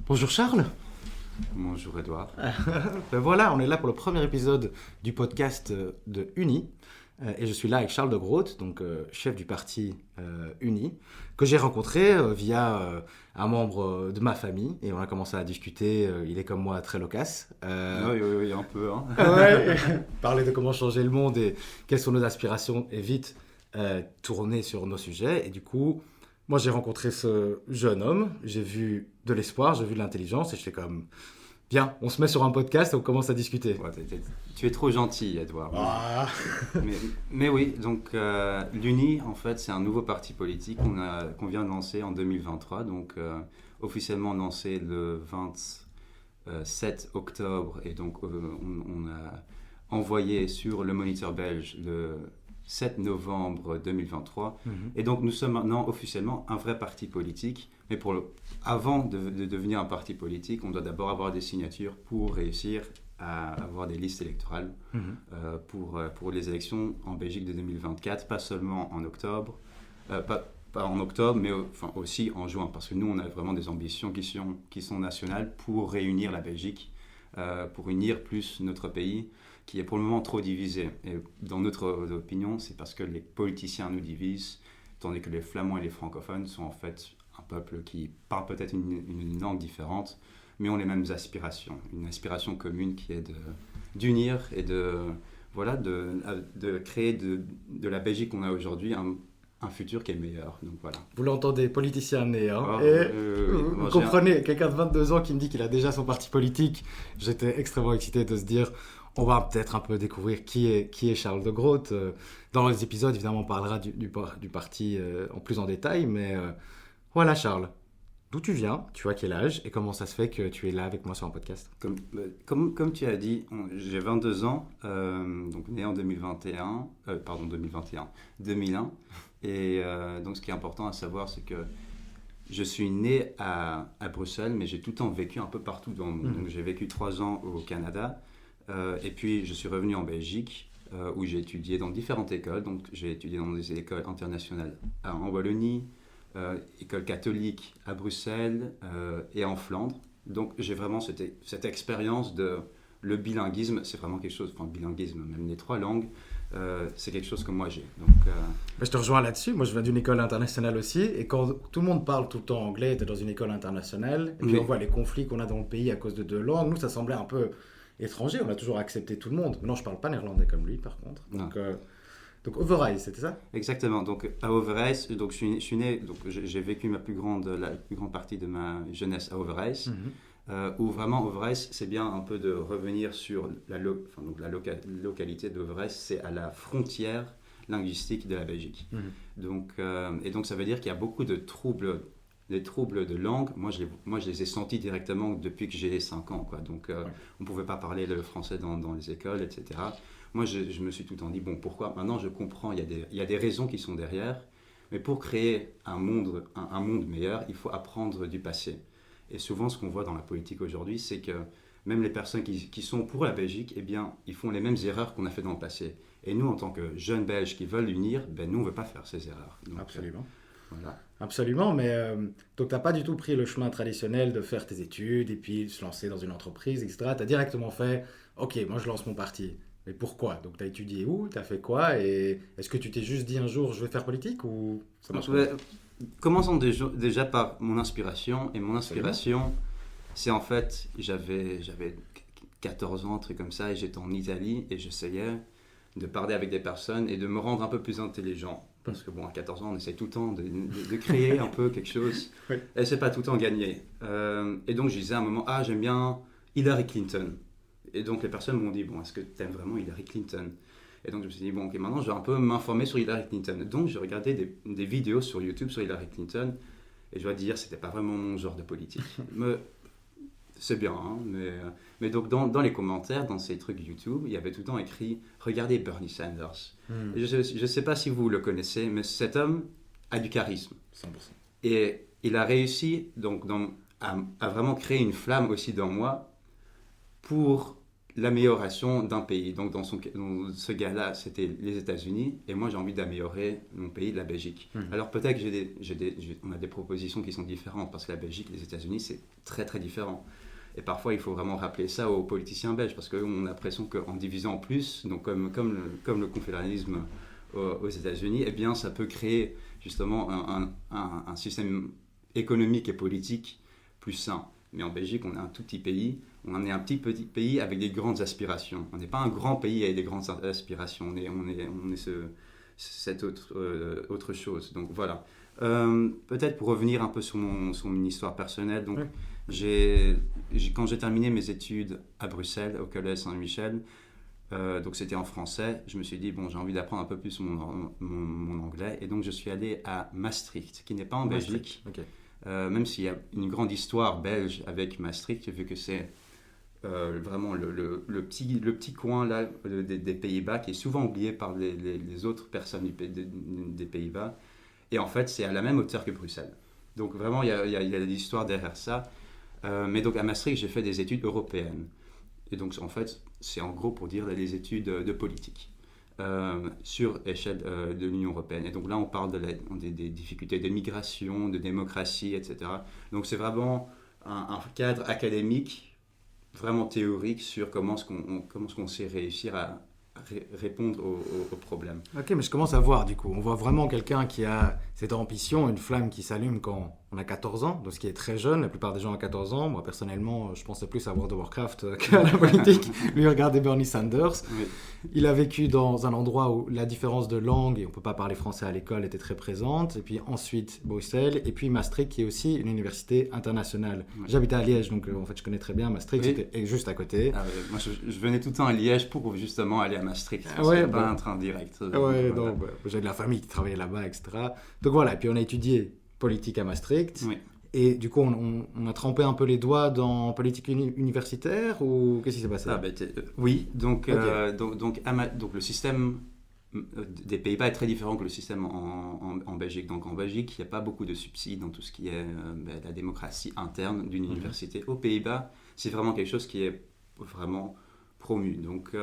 Bonjour Charles. Bonjour Edouard. Ben voilà, on est là pour le premier épisode du podcast de Uni. Et je suis là avec Charles de Groot, donc chef du parti Uni, que j'ai rencontré via un membre de ma famille. Et on a commencé à discuter. Il est comme moi très loquace. Oui, un peu. Hein. Ouais, parler de comment changer le monde et quelles sont nos aspirations et vite tourner sur nos sujets. Et du coup, moi j'ai rencontré ce jeune homme, j'ai vu de l'espoir, j'ai vu de l'intelligence et j'étais comme, bien, on se met sur un podcast et on commence à discuter. Ouais, tu es trop gentil, Edouard. Ah. Mais oui, donc l'Uni, en fait, c'est un nouveau parti politique qu'on vient de lancer en 2023, donc officiellement lancé le 27 octobre, et donc on a envoyé sur le Moniteur belge le 7 novembre 2023. Et donc nous sommes maintenant officiellement un vrai parti politique, mais avant de devenir un parti politique, on doit d'abord avoir des signatures pour réussir à avoir des listes électorales pour les élections en Belgique de 2024, pas seulement en octobre, pas en octobre, mais aussi en juin, parce que nous, on a vraiment des ambitions qui sont nationales pour réunir la Belgique, pour unir plus notre pays, qui est pour le moment trop divisé. Et dans notre opinion, c'est parce que les politiciens nous divisent, tandis que les Flamands et les francophones sont en fait un peuple qui parle peut-être une langue différente, mais ont les mêmes aspirations. Une aspiration commune qui est d'unir et de créer de la Belgique qu'on a aujourd'hui un futur qui est meilleur. Donc voilà. Vous l'entendez, politicien né. Hein, Moi, vous comprenez, quelqu'un de 22 ans qui me dit qu'il a déjà son parti politique, j'étais extrêmement excité de se dire, on va peut-être un peu découvrir qui est Charles de Groot. Dans les épisodes, évidemment, on parlera du parti en plus en détail, mais voilà Charles. D'où tu viens, tu as quel âge et comment ça se fait que tu es là avec moi sur un podcast? Comme tu as dit, j'ai 22 ans, donc né en 2001. Et donc ce qui est important à savoir, c'est que je suis né à Bruxelles, mais j'ai tout le temps vécu un peu partout dans le monde. Donc j'ai vécu 3 ans au Canada, et puis je suis revenu en Belgique, où j'ai étudié dans différentes écoles. Donc j'ai étudié dans des écoles internationales en Wallonie, école catholique à Bruxelles et en Flandre. Donc j'ai vraiment cette expérience de le bilinguisme, c'est vraiment quelque chose, le bilinguisme, même les 3 langues, c'est quelque chose que moi j'ai. Donc, je te rejoins là-dessus, moi je viens d'une école internationale aussi, et quand tout le monde parle tout le temps anglais, tu es dans une école internationale, et puis on voit les conflits qu'on a dans le pays à cause de 2 langues, nous ça semblait un peu étranger, on a toujours accepté tout le monde. Maintenant je parle pas néerlandais comme lui par contre. Donc Overijse, c'était ça? Exactement. Donc à Overijse, donc je suis né, donc j'ai vécu la plus grande partie de ma jeunesse à Overijse, où vraiment Overijse, c'est bien un peu de revenir sur la localité d'Overijse, c'est à la frontière linguistique de la Belgique. Donc ça veut dire qu'il y a beaucoup de troubles. Les troubles de langue, moi je les ai sentis directement depuis que j'ai 5 ans. Quoi. Donc on ne pouvait pas parler le français dans les écoles, etc. Moi, je me suis tout le temps dit, bon, pourquoi? Maintenant, je comprends, il y a des raisons qui sont derrière, mais pour créer un monde meilleur, il faut apprendre du passé. Et souvent, ce qu'on voit dans la politique aujourd'hui, c'est que même les personnes qui sont pour la Belgique, eh bien, ils font les mêmes erreurs qu'on a fait dans le passé. Et nous, en tant que jeunes Belges qui veulent unir, nous, on ne veut pas faire ces erreurs. Donc, absolument. Voilà. Absolument, mais donc tu n'as pas du tout pris le chemin traditionnel de faire tes études et puis se lancer dans une entreprise, etc. Tu as directement fait, ok, moi je lance mon parti. Mais pourquoi? Donc tu as étudié où? Tu as fait quoi? Et est-ce que tu t'es juste dit un jour je vais faire politique ou ça marche pas? Commençons déjà par mon inspiration. Et mon inspiration, c'est en fait, j'avais 14 ans, un truc comme ça, et j'étais en Italie et j'essayais de parler avec des personnes et de me rendre un peu plus intelligent. Parce que à 14 ans, on essaie tout le temps de créer un peu quelque chose. Oui. Et c'est pas tout le temps gagné. Et donc je disais à un moment, j'aime bien Hillary Clinton. Et donc les personnes m'ont dit, est-ce que tu aimes vraiment Hillary Clinton? Et donc je me suis dit, ok, maintenant je vais un peu m'informer sur Hillary Clinton. Donc j'ai regardé des vidéos sur YouTube sur Hillary Clinton, et je dois dire, c'était pas vraiment mon genre de politique. Mais c'est bien, hein, mais donc dans les commentaires, dans ces trucs YouTube, il y avait tout le temps écrit, regardez Bernie Sanders. Et je sais pas si vous le connaissez, mais cet homme a du charisme. 100%. Et il a réussi donc à vraiment créer une flamme aussi dans moi pour l'amélioration d'un pays. Donc dans dans ce gars-là, c'était les États-Unis, et moi j'ai envie d'améliorer mon pays, la Belgique. Alors peut-être que on a des propositions qui sont différentes, parce que la Belgique et les États-Unis, c'est très très différent. Et parfois, il faut vraiment rappeler ça aux politiciens belges, parce qu'on a l'impression qu'en divisant en plus, donc comme le confédéralisme aux États-Unis, eh bien, ça peut créer justement un système économique et politique plus sain. Mais en Belgique, on est un tout petit pays. On est un petit pays avec des grandes aspirations. On n'est pas un grand pays avec des grandes aspirations. On est cette autre chose. Donc voilà. Peut-être pour revenir un peu sur mon histoire personnelle. Donc, quand j'ai terminé mes études à Bruxelles, au Collège Saint-Michel, donc c'était en français, je me suis dit, bon, j'ai envie d'apprendre un peu plus mon anglais. Et donc, je suis allé à Maastricht, qui n'est pas en Belgique. Okay. Même s'il y a une grande histoire belge avec Maastricht, vu que c'est vraiment le petit coin là, des Pays-Bas qui est souvent oublié par les autres personnes des Pays-Bas. Et en fait, c'est à la même hauteur que Bruxelles. Donc vraiment, il y a l'histoire derrière ça. Mais donc à Maastricht, j'ai fait des études européennes. Et donc en fait, c'est en gros pour dire des études de politique. Sur l'échelle de l'Union européenne. Et donc là, on parle des difficultés de migration, de démocratie, etc. Donc c'est vraiment un cadre académique, vraiment théorique sur comment est-ce qu'on sait réussir à répondre aux problèmes. Ok, mais je commence à voir du coup. On voit vraiment quelqu'un qui a cette ambition, une flamme qui s'allume quand on a 14 ans, donc ce qui est très jeune. La plupart des gens ont 14 ans. Moi, personnellement, je pensais plus à World of Warcraft qu'à la politique. Lui, regardait Bernie Sanders. Oui. Il a vécu dans un endroit où la différence de langue, et on ne peut pas parler français à l'école, était très présente. Et puis ensuite, Bruxelles. Et puis Maastricht, qui est aussi une université internationale. Oui. J'habitais à Liège, donc en fait, je connais très bien Maastricht. Oui. C'était juste à côté. Moi, je venais tout le temps à Liège pour justement aller à Maastricht. Ouais, pas un train direct. Ouais, voilà. J'ai de la famille qui travaillait là-bas, etc. Donc voilà, et puis on a étudié politique à Maastricht. Oui. Et du coup, on a trempé un peu les doigts dans politique universitaire, ou qu'est-ce qui s'est passé? Oui, donc le système des Pays-Bas est très différent que le système en Belgique. Donc en Belgique, il n'y a pas beaucoup de subsides dans tout ce qui est la démocratie interne d'une université. Aux Pays-Bas, c'est vraiment quelque chose qui est vraiment promu. Donc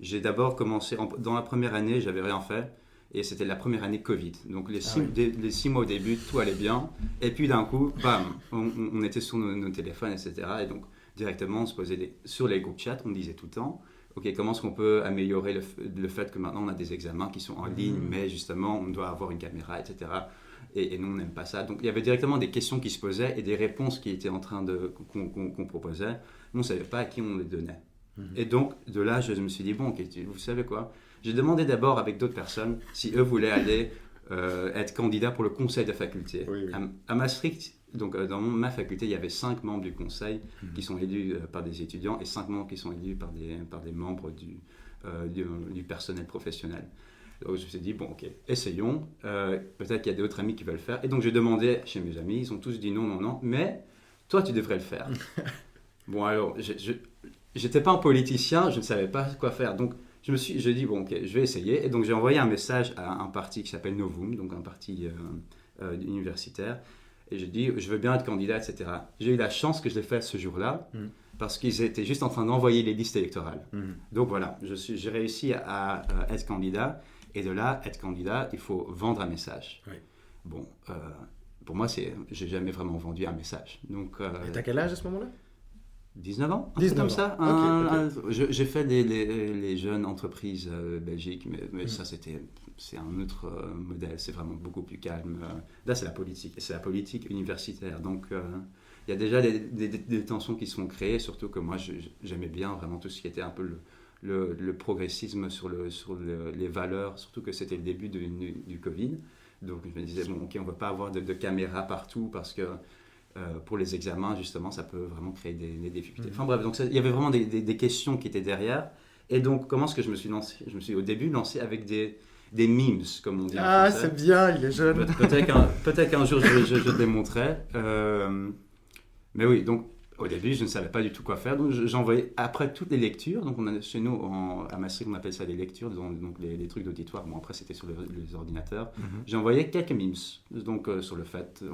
j'ai d'abord commencé, dans la première année, j'avais rien fait. Et c'était la première année Covid. Donc les 6 mois au début, tout allait bien. Et puis d'un coup, bam, on était sur nos téléphones, etc. Et donc directement, on se posait sur les groupes chat, on disait tout le temps, ok, comment est-ce qu'on peut améliorer le fait que maintenant on a des examens qui sont en ligne, mais justement on doit avoir une caméra, etc. Et nous, on n'aime pas ça. Donc il y avait directement des questions qui se posaient et des réponses qui étaient en train qu'on proposait. Nous, on ne savait pas à qui on les donnait. Et donc de là, je me suis dit, bon, ok, vous savez quoi? J'ai demandé d'abord avec d'autres personnes si eux voulaient aller être candidats pour le conseil de faculté. Oui. À Maastricht, donc dans ma faculté, il y avait 5 membres du conseil qui sont élus par des étudiants et 5 membres qui sont élus par des membres du personnel professionnel. Donc je me suis dit, bon, ok, essayons. Peut-être qu'il y a d'autres amis qui veulent le faire. Et donc j'ai demandé chez mes amis, ils ont tous dit non, non, non, mais toi, tu devrais le faire. Bon, alors, je n'étais pas un politicien, je ne savais pas quoi faire. Donc, j'ai dit, bon, ok, je vais essayer. Et donc, j'ai envoyé un message à un parti qui s'appelle Novum, donc un parti universitaire. Et j'ai dit, je veux bien être candidat, etc. J'ai eu la chance que je l'ai fait ce jour-là, parce qu'ils étaient juste en train d'envoyer les listes électorales. Donc, voilà, j'ai réussi à être candidat. Et de là, être candidat, il faut vendre un message. Oui. Bon, pour moi, j'ai jamais vraiment vendu un message. Donc, et t'as quel âge à ce moment-là? 19 ans, 19 comme ans. ça. Okay. J'ai fait les jeunes entreprises belgiques, mais ça, c'est un autre modèle. C'est vraiment beaucoup plus calme. Là, c'est la politique. Et c'est la politique universitaire. Donc, il y a déjà des tensions qui sont créées, surtout que moi, j'aimais bien vraiment tout ce qui était un peu le progressisme sur les valeurs, surtout que c'était le début du Covid. Donc, je me disais, bon, ok, on ne va pas avoir de caméras partout parce que pour les examens, justement, ça peut vraiment créer des difficultés. Enfin bref, donc il y avait vraiment des questions qui étaient derrière. Et donc, comment est-ce que je me suis lancé? Je me suis au début lancé avec des memes, comme on dit en français. Ah, c'est bien, il est jeune. Peut-être qu'un jour, je te les montrerai. Mais oui, donc, au début, je ne savais pas du tout quoi faire. Donc, j'envoyais, après toutes les lectures, donc chez nous, à Maastricht, on appelle ça les lectures, donc les trucs d'auditoire. Bon, après, c'était sur les ordinateurs. J'ai envoyé quelques memes, donc, sur le fait.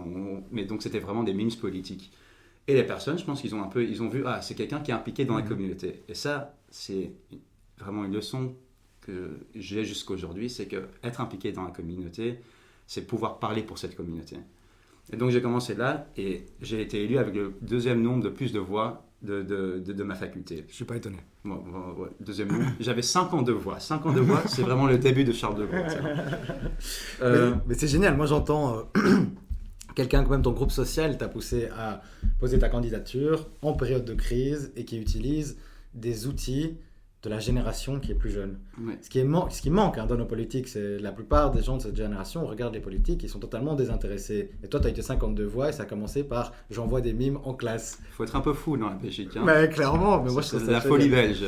Mais donc, c'était vraiment des memes politiques. Et les personnes, je pense qu'ils ont vu, c'est quelqu'un qui est impliqué dans la communauté. Et ça, c'est vraiment une leçon que j'ai jusqu'aujourd'hui, c'est que être impliqué dans la communauté, c'est pouvoir parler pour cette communauté. Et donc j'ai commencé là et j'ai été élu avec le deuxième nombre de plus de voix de ma faculté. Je suis pas étonné. Ouais, deuxième nombre. J'avais 52 voix. 52 voix, c'est vraiment le début de Charles de Gaulle. Mais c'est génial, moi j'entends quelqu'un, quand même ton groupe social t'a poussé à poser ta candidature en période de crise et qui utilise des outils de la génération qui est plus jeune. Ouais. Ce qui manque dans nos politiques, c'est la plupart des gens de cette génération, on regarde les politiques, ils sont totalement désintéressés. Et toi, tu as été 52 voix et ça a commencé par « j'envoie des mimes en classe ». Il faut être un peu fou dans la Belgique. Hein. Mais clairement, mais moi je trouve c'est ça la folie belge.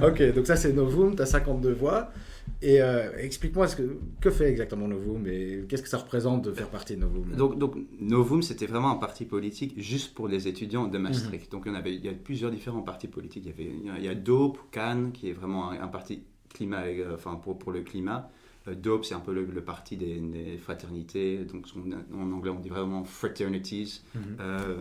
Ok, donc ça c'est Novum, tu as 52 voix. Et explique-moi que fait exactement Novum et qu'est-ce que ça représente de faire partie de Novum. Donc Novum, c'était vraiment un parti politique juste pour les étudiants de Maastricht. Donc il y a plusieurs différents partis politiques. Il y a DOPE, Cannes, qui est vraiment un parti climat, pour le climat. DOPE, c'est un peu le parti des fraternités. Donc en anglais, on dit vraiment fraternities,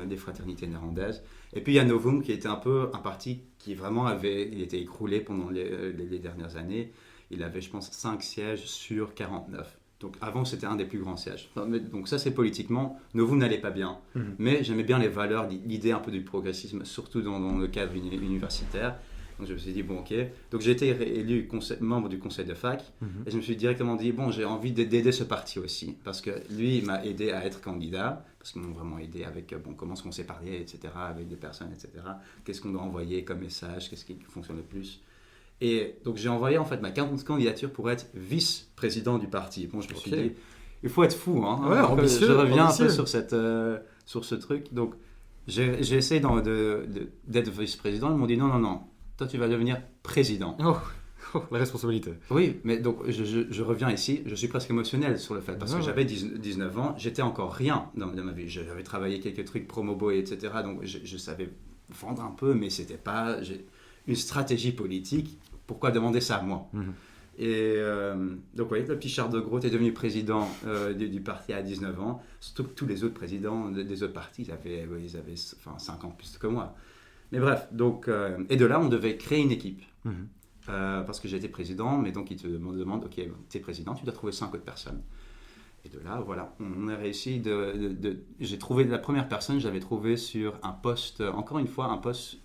des fraternités néerlandaises. Et puis il y a Novum, qui était un peu un parti qui vraiment il était écroulé pendant les dernières années. Il avait, je pense, 5 sièges sur 49. Donc avant, c'était un des plus grands sièges. Donc ça, c'est politiquement, Novum n'allait pas bien. Mais j'aimais bien les valeurs, l'idée un peu du progressisme, surtout dans le cadre universitaire. Donc je me suis dit, bon, ok. Donc j'ai été élu membre du conseil de fac. Et je me suis directement dit, bon, j'ai envie d'aider ce parti aussi. Parce que lui, il m'a aidé à être candidat. Parce qu'ils m'ont vraiment aidé avec comment est-ce qu'on s'est parlé, etc. Avec des personnes, etc. Qu'est-ce qu'on doit envoyer comme message, qu'est-ce qui fonctionne le plus. Et donc j'ai envoyé en fait ma candidature pour être vice-président du parti. Bon, je me suis dit, il faut être fou, hein. Ouais, ambitieux, je reviens ambitieux. un peu sur ce truc. Donc j'ai essayé d'être vice-président. Ils m'ont dit non, toi tu vas devenir président. La responsabilité. Oui, mais donc je reviens ici, je suis presque émotionnel sur le fait, parce que j'avais 19 ans, j'étais encore rien dans ma vie. J'avais travaillé quelques trucs promo boy, etc. Donc je savais vendre un peu, mais c'était pas une stratégie politique. Pourquoi demander ça à moi? Et donc oui, le petit Charles de Gaulle est devenu président du parti à 19 ans. Surtout que tous les autres présidents des autres partis, ils avaient 5 ans plus que moi. Mais bref, donc, et de là, on devait créer une équipe. Parce que j'étais président, mais donc ils te demandent, ok, tu es président, tu dois trouver 5 autres personnes. Et de là, voilà, on a réussi j'ai trouvé la première personne, je l'avais trouvée sur un post, encore une fois, un post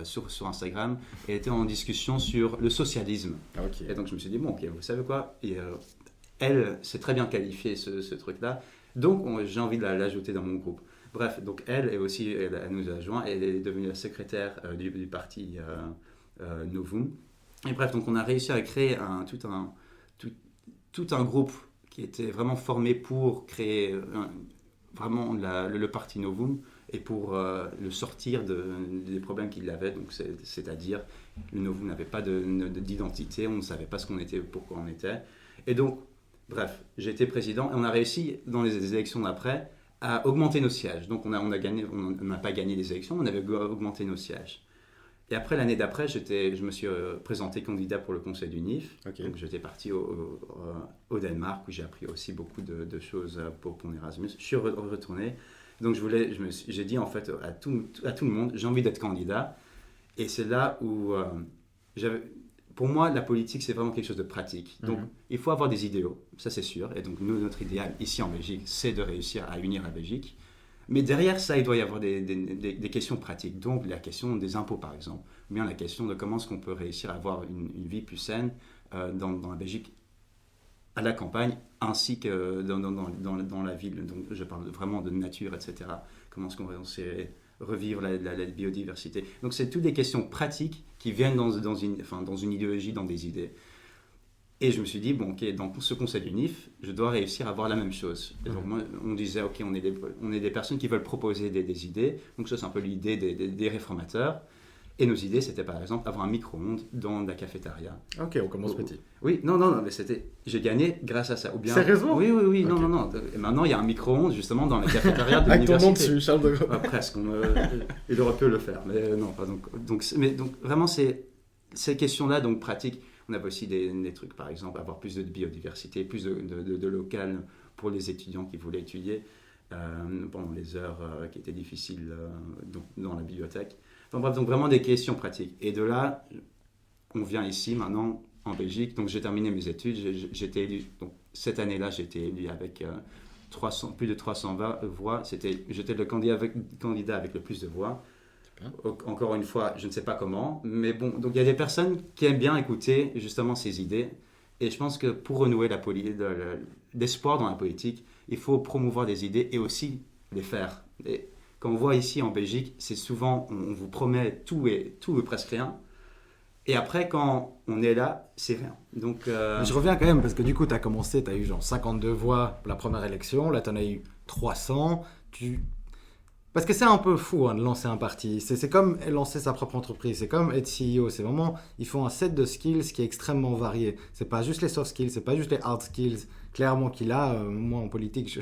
sur Instagram, et elle était en discussion sur le socialisme. Okay. Et donc je me suis dit, bon, ok, vous savez quoi, et, elle s'est très bien qualifiée ce truc-là, donc j'ai envie de l'ajouter dans mon groupe. Bref, donc elle nous a joint, elle est devenue la secrétaire du parti Novum. Et bref, donc on a réussi à créer tout un groupe qui était vraiment formé pour créer vraiment le parti Novum et pour le sortir des problèmes qu'il avait. Donc c'est-à-dire, le Novum n'avait pas d'identité, on ne savait pas ce qu'on était, pourquoi on était. Et donc, bref, j'ai été président et on a réussi dans les élections d'après à augmenter nos sièges. Donc on n'a pas gagné les élections, on avait augmenté nos sièges. Et après, l'année d'après, je me suis présenté candidat pour le conseil du NIF. Okay. Donc j'étais parti au Danemark, où j'ai appris aussi beaucoup de choses pour mon Erasmus. Je suis retourné. Donc j'ai dit en fait à tout le monde, j'ai envie d'être candidat. Et c'est là où, pour moi, la politique, c'est vraiment quelque chose de pratique. Donc il faut avoir des idéaux, ça c'est sûr. Et donc notre idéal ici en Belgique, c'est de réussir à unir la Belgique. Mais derrière ça, il doit y avoir des questions pratiques. Donc la question des impôts, par exemple, ou bien la question de comment est-ce qu'on peut réussir à avoir une vie plus saine dans la Belgique, à la campagne, ainsi que dans la ville. Donc je parle vraiment de nature, etc. Comment est-ce qu'on va revivre la biodiversité. Donc c'est toutes des questions pratiques qui viennent dans une idéologie, dans des idées. Et je me suis dit, bon, ok, dans ce conseil du NIF, je dois réussir à avoir la même chose. Et donc, moi, on disait, ok, on est des personnes qui veulent proposer des idées. Donc, ça, c'est un peu l'idée des réformateurs. Et nos idées, c'était par exemple avoir un micro-ondes dans la cafétéria. Ok, on commence petit. Oui, non, mais j'ai gagné grâce à ça. Ou bien, sérieusement? Oui, okay. Non. Et maintenant, il y a un micro-ondes justement dans la cafétéria de l'université. Avec ton nom dessus, Charles de Gaulle. Presque, il aurait pu le faire, mais non, pas donc. Mais vraiment, ces questions-là, donc pratiques. On avait aussi des trucs, par exemple, avoir plus de biodiversité, plus de local pour les étudiants qui voulaient étudier. pendant les heures qui étaient difficiles dans la bibliothèque. Enfin bref, donc vraiment des questions pratiques. Et de là, on vient ici maintenant en Belgique. Donc j'ai terminé mes études. J'ai été élu. Donc cette année-là, j'ai été élu avec plus de 300 voix. J'étais le candidat avec le plus de voix. Encore une fois, je ne sais pas comment, mais bon, donc il y a des personnes qui aiment bien écouter justement ces idées, et je pense que pour renouer l'espoir dans la politique, il faut promouvoir des idées et aussi les faire. Et quand on voit ici en Belgique, c'est souvent, on vous promet tout et presque rien, et après quand on est là, c'est rien. Donc, Mais je reviens quand même, parce que du coup, tu as commencé, tu as eu genre 52 voix pour la première élection, là tu en as eu 300, Parce que c'est un peu fou de lancer un parti. C'est comme lancer sa propre entreprise. C'est comme être CEO. C'est vraiment, il faut un set de skills qui est extrêmement varié. C'est pas juste les soft skills, c'est pas juste les hard skills. Clairement qu'il a. Moi en politique,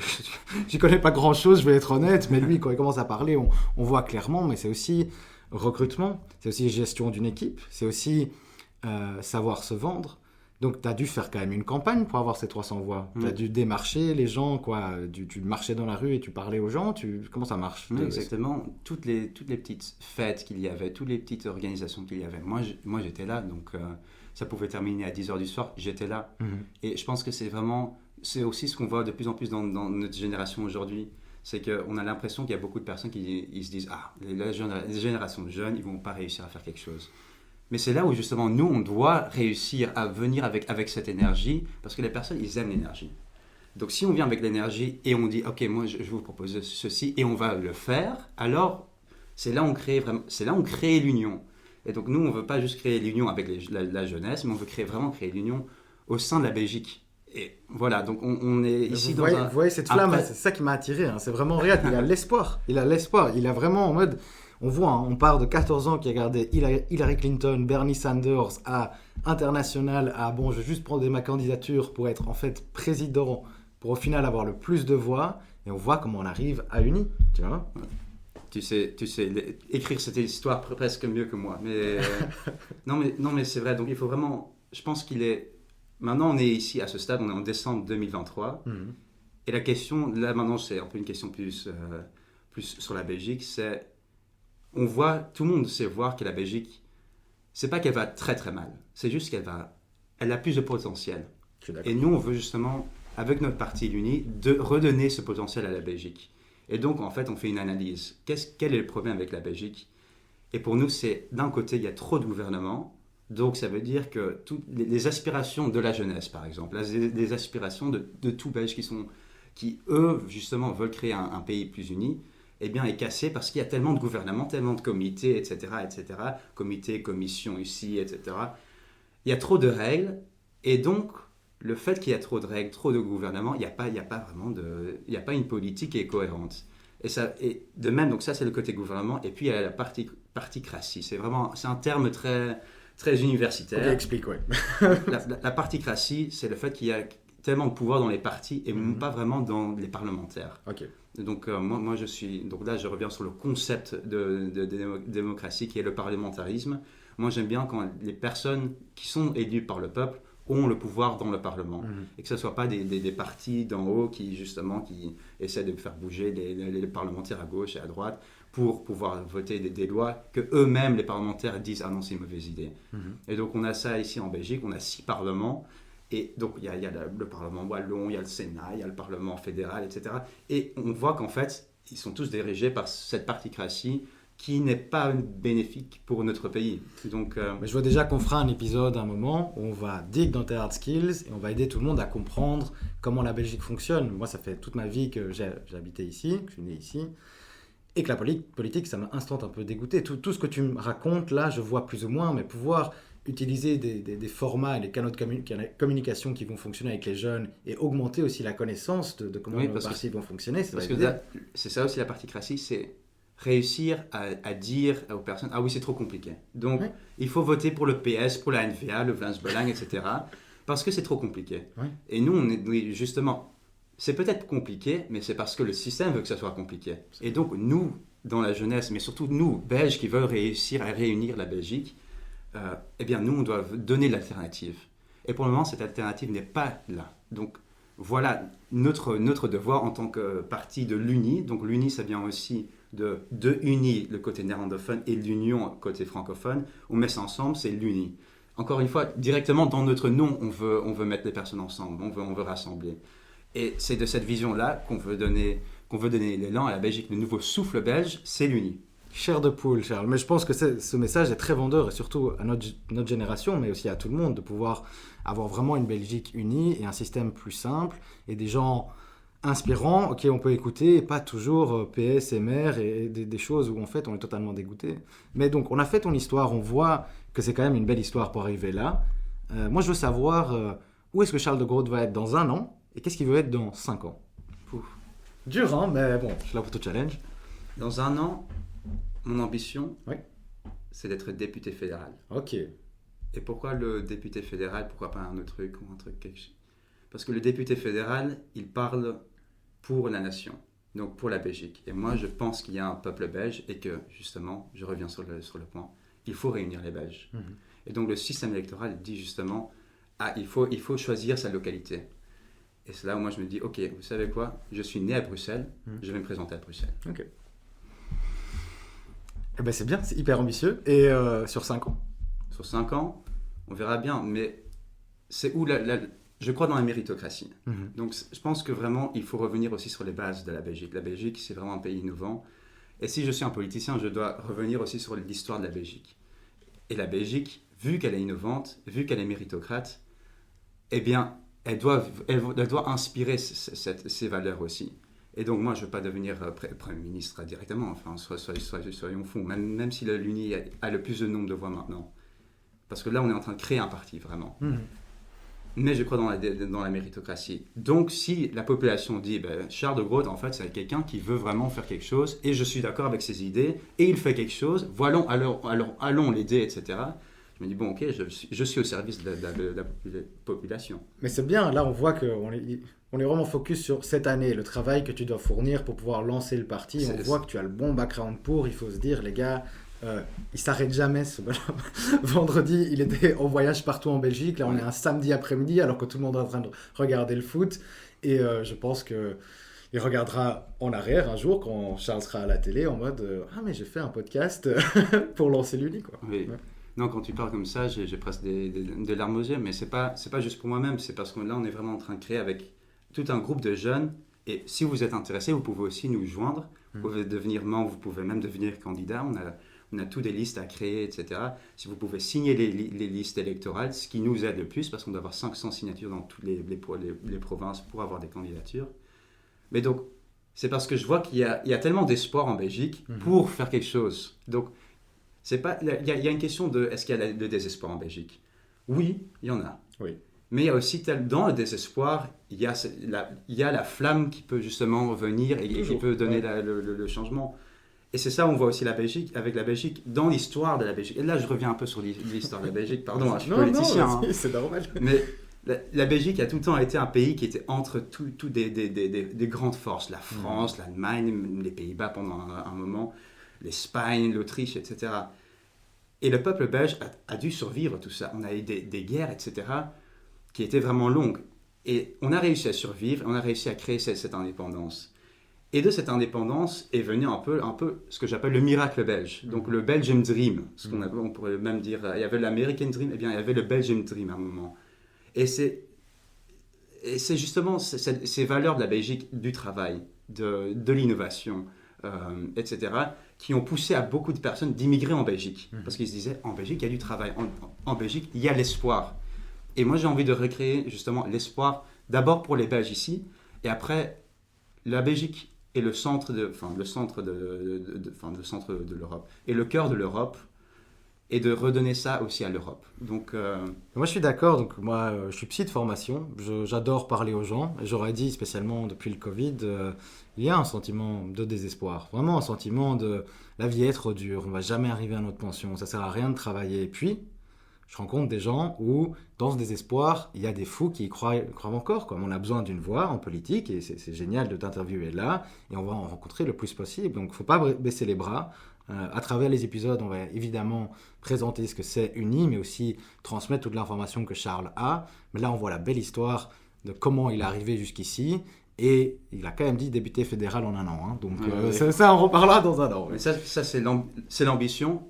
je connais pas grand chose, je vais être honnête. Mais lui, quand il commence à parler, on voit clairement. Mais c'est aussi recrutement, c'est aussi gestion d'une équipe, c'est aussi savoir se vendre. Donc, tu as dû faire quand même une campagne pour avoir ces 300 voix. Tu as dû démarcher les gens, quoi. Tu marchais dans la rue et tu parlais aux gens. Comment ça marche? Oui, exactement. Toutes les petites fêtes qu'il y avait, toutes les petites organisations qu'il y avait. Moi j'étais là, donc ça pouvait terminer à 10h du soir. J'étais là. Et je pense que c'est aussi ce qu'on voit de plus en plus dans notre génération aujourd'hui. C'est qu'on a l'impression qu'il y a beaucoup de personnes qui se disent « Ah, les générations jeunes, ils ne vont pas réussir à faire quelque chose ». Mais c'est là où justement nous, on doit réussir à venir avec cette énergie, parce que les personnes, ils aiment l'énergie. Donc si on vient avec l'énergie et on dit « Ok, moi je vous propose ceci » et on va le faire, alors c'est là où on crée l'union. Et donc nous, on ne veut pas juste créer l'union avec la jeunesse, mais on veut vraiment créer l'union au sein de la Belgique. Et voilà, donc on est ici vous voyez cette flamme, c'est ça qui m'a attiré. C'est vraiment, regarde, il a l'espoir. Il a vraiment en mode... On voit, on part de 14 ans qui a regardé Hillary Clinton, Bernie Sanders, à international, à bon, je vais juste prendre ma candidature pour être en fait président, pour au final avoir le plus de voix, et on voit comment on arrive à uni, tu vois. Tu sais, écrire cette histoire presque mieux que moi. Mais, non, mais c'est vrai, donc il faut vraiment, je pense maintenant on est ici à ce stade, on est en décembre 2023, et la question, là maintenant c'est un peu une question plus sur la Belgique, c'est tout le monde sait voir que la Belgique, c'est pas qu'elle va très très mal, c'est juste elle a plus de potentiel. Et nous, on veut justement, avec notre parti l'Uni, de redonner ce potentiel à la Belgique. Et donc, en fait, on fait une analyse. Quel est le problème avec la Belgique? Et pour nous, c'est d'un côté, il y a trop de gouvernements. Donc, ça veut dire que toutes les aspirations de la jeunesse, par exemple, les aspirations de tout Belge qui, eux, justement, veulent créer un pays plus uni, eh bien, est cassé parce qu'il y a tellement de gouvernements, tellement de comités, etc., etc. Comités, commissions ici, etc. Il y a trop de règles. Et donc, le fait qu'il y a trop de règles, trop de gouvernements, il n'y a pas une politique qui est cohérente. Et de même, donc ça, c'est le côté gouvernement. Et puis, il y a la particratie. C'est un terme très, très universitaire. Ok, explique, ouais. La particratie, c'est le fait qu'il y a tellement de pouvoir dans les partis et pas vraiment dans les parlementaires. Ok. Donc moi donc là je reviens sur le concept de démocratie qui est le parlementarisme. Moi j'aime bien quand les personnes qui sont élues par le peuple ont le pouvoir dans le Parlement et que ce ne soit pas des partis d'en haut qui essaient de faire bouger les parlementaires à gauche et à droite pour pouvoir voter des lois que eux-mêmes les parlementaires disent « Ah non, c'est une mauvaise idée ». Et donc on a ça ici en Belgique, on a 6 parlements. Et donc, il y a le Parlement wallon, il y a le Sénat, il y a le Parlement fédéral, etc. Et on voit qu'en fait, ils sont tous dirigés par cette particratie qui n'est pas bénéfique pour notre pays. Donc, Mais je vois déjà qu'on fera un épisode à un moment où on va dig dans tes hard skills et on va aider tout le monde à comprendre comment la Belgique fonctionne. Moi, ça fait toute ma vie que j'ai habité ici, que je suis né ici. Et que la politique, ça m'a instant un peu dégoûté. Tout ce que tu me racontes, là, je vois plus ou moins, mais pouvoir utiliser des formats et des canaux de communication qui vont fonctionner avec les jeunes et augmenter aussi la connaissance de comment nos partis vont fonctionner. C'est ça aussi la particratie, c'est réussir à dire aux personnes « Ah oui, c'est trop compliqué. Donc, il faut voter pour le PS, pour la NVA, le Vlaams Belang, etc. parce que c'est trop compliqué. » Et nous, on est justement... C'est peut-être compliqué, mais c'est parce que le système veut que ça soit compliqué. Et donc, nous, dans la jeunesse, mais surtout nous, Belges, qui veulent réussir à réunir la Belgique, eh bien, nous, on doit donner l'alternative. Et pour le moment, cette alternative n'est pas là. Donc, voilà notre devoir en tant que parti de l'UNI. Donc l'UNI, ça vient aussi de UNI, le côté néerlandophone, et l'Union, côté francophone. On met ça ensemble, c'est l'UNI. Encore une fois, directement dans notre nom, on veut mettre les personnes ensemble, on veut rassembler. Et c'est de cette vision-là qu'on veut donner l'élan à la Belgique. Le nouveau souffle belge, c'est l'UNI. Chair de poule, Charles. Mais je pense que ce message est très vendeur, et surtout à notre génération, mais aussi à tout le monde, de pouvoir avoir vraiment une Belgique unie et un système plus simple, et des gens inspirants, ok, on peut écouter, et pas toujours PS, MR, et des choses où en fait on est totalement dégoûté. Mais donc, on a fait ton histoire, on voit que c'est quand même une belle histoire pour arriver là. Moi, je veux savoir où est-ce que Charles de Groot va être dans 1 an, et qu'est-ce qu'il veut être dans 5 ans. Pouf. Dur, hein, mais bon, je suis là pour te challenge. Dans 1 an, mon ambition, Oui. c'est d'être député fédéral. Ok. Et pourquoi le député fédéral? Pourquoi pas un autre truc ou un truc quelque chose? Parce que le député fédéral, il parle pour la nation, donc pour la Belgique. Et moi, je pense qu'il y a un peuple belge et que, justement, je reviens sur le point, il faut réunir les Belges. Et donc le système électoral dit justement, il faut choisir sa localité. Et c'est là où moi je me dis, ok, vous savez quoi? Je suis né à Bruxelles, je vais me présenter à Bruxelles. Ok. Eh ben c'est bien, c'est hyper ambitieux. Et sur 5 ans? Sur 5 ans, on verra bien, mais c'est où je crois dans la méritocratie. Donc je pense que vraiment, il faut revenir aussi sur les bases de la Belgique. La Belgique, c'est vraiment un pays innovant. Et si je suis un politicien, je dois revenir aussi sur l'histoire de la Belgique. Et la Belgique, vu qu'elle est innovante, vu qu'elle est méritocrate, eh bien, elle doit inspirer ces valeurs aussi. Et donc moi, je ne veux pas devenir Premier ministre directement, enfin, soyons fous, même si l'UNI a le plus de nombre de voix maintenant. Parce que là, on est en train de créer un parti, vraiment. Mais je crois dans la méritocratie. Donc, si la population dit, Charles de Groot, en fait, c'est quelqu'un qui veut vraiment faire quelque chose, et je suis d'accord avec ses idées, et il fait quelque chose, allons l'aider, etc. Je me dis, bon, ok, je suis au service de la population. Mais c'est bien, là on voit qu'on est vraiment focus sur cette année, le travail que tu dois fournir pour pouvoir lancer le parti. On voit que tu as le bon background pour, il faut se dire, les gars, il s'arrête jamais ce bonhomme. Vendredi, il était en voyage partout en Belgique, là on est un samedi après-midi alors que tout le monde est en train de regarder le foot. Et je pense que il regardera en arrière un jour quand Charles sera à la télé en mode ah mais j'ai fait un podcast pour lancer l'Uni quoi. Oui. Ouais. Non, quand tu parles comme ça, j'ai presque des larmes aux yeux, mais c'est pas juste pour moi-même, c'est parce que là, on est vraiment en train de créer avec tout un groupe de jeunes. Et si vous êtes intéressé, vous pouvez aussi nous joindre. Vous pouvez devenir membre, vous pouvez même devenir candidat. On a toutes des listes à créer, etc. Si vous pouvez signer les listes électorales, ce qui nous aide le plus, parce qu'on doit avoir 500 signatures dans toutes les provinces pour avoir des candidatures. Mais donc, c'est parce que je vois qu'il y a tellement d'espoir en Belgique pour faire quelque chose. Donc, il y a une question de est-ce qu'il y a le désespoir en Belgique? Oui, il y en a. Oui. Mais il y a aussi, dans le désespoir, il y a la flamme qui peut justement revenir et qui peut donner le changement. Et c'est ça, on voit aussi avec la Belgique, dans l'histoire de la Belgique. Et là, je reviens un peu sur l'histoire de la Belgique. Pardon, je suis politicien. Non, c'est normal. Mais la Belgique a tout le temps été un pays qui était entre des grandes forces. La France, l'Allemagne, les Pays-Bas pendant un moment, l'Espagne, l'Autriche, etc. Et le peuple belge a dû survivre tout ça. On a eu des guerres, etc., qui étaient vraiment longues. Et on a réussi à survivre, on a réussi à créer cette indépendance. Et de cette indépendance est venu un peu ce que j'appelle le miracle belge. Donc le Belgian Dream, on pourrait même dire, il y avait l'American Dream, eh bien il y avait le Belgian Dream à un moment. Et c'est justement ces valeurs de la Belgique, du travail, de l'innovation, etc., qui ont poussé à beaucoup de personnes d'immigrer en Belgique. Parce qu'ils se disaient, en Belgique, il y a du travail. En Belgique, il y a l'espoir. Et moi, j'ai envie de recréer justement l'espoir, d'abord pour les Belges ici, et après, la Belgique est le centre de l'Europe. Et le cœur de l'Europe, et de redonner ça aussi à l'Europe. Donc, moi, je suis d'accord. Donc, moi, je suis psy de formation. J'adore parler aux gens. Et j'aurais dit, spécialement depuis le Covid, il y a un sentiment de désespoir. Vraiment un sentiment de la vie est trop dure. On ne va jamais arriver à notre pension. Ça ne sert à rien de travailler. Et puis, je rencontre des gens où, dans ce désespoir, il y a des fous qui y croient encore. Comme on a besoin d'une voix en politique. Et c'est génial de t'interviewer là. Et on va en rencontrer le plus possible. Donc, il ne faut pas baisser les bras. À travers les épisodes, on va évidemment présenter ce que c'est Uni, mais aussi transmettre toute l'information que Charles a. Mais là, on voit la belle histoire de comment il est arrivé jusqu'ici. Et il a quand même dit député fédéral en 1 an. Hein. Donc ça, on reparlera dans 1 an. Mais ça c'est l'ambition,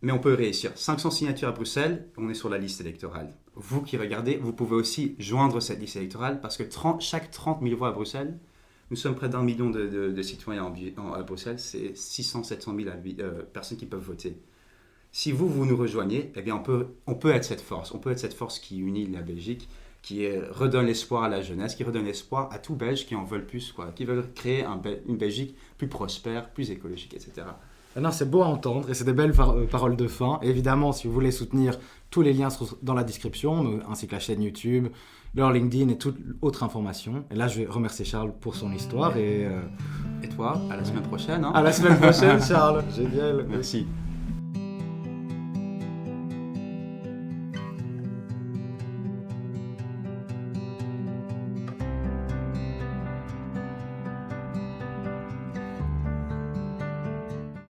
mais on peut réussir. 500 signatures à Bruxelles, on est sur la liste électorale. Vous qui regardez, vous pouvez aussi joindre cette liste électorale parce que chaque 30 000 voix à Bruxelles, nous sommes près d'1 million de citoyens à Bruxelles, c'est 600-700 000 personnes qui peuvent voter. Si vous nous rejoignez, eh bien on peut être cette force. On peut être cette force qui unit la Belgique, qui redonne l'espoir à la jeunesse, qui redonne l'espoir à tous Belges qui en veulent plus, qui veulent créer une Belgique plus prospère, plus écologique, etc. Non, c'est beau à entendre et c'est des belles paroles de fin. Et évidemment, si vous voulez soutenir, tous les liens sont dans la description, ainsi que la chaîne YouTube, leur LinkedIn et toute autre information. Et là, je vais remercier Charles pour son histoire. Et toi, à la semaine prochaine. Hein. À la semaine prochaine, Charles. Génial. Merci.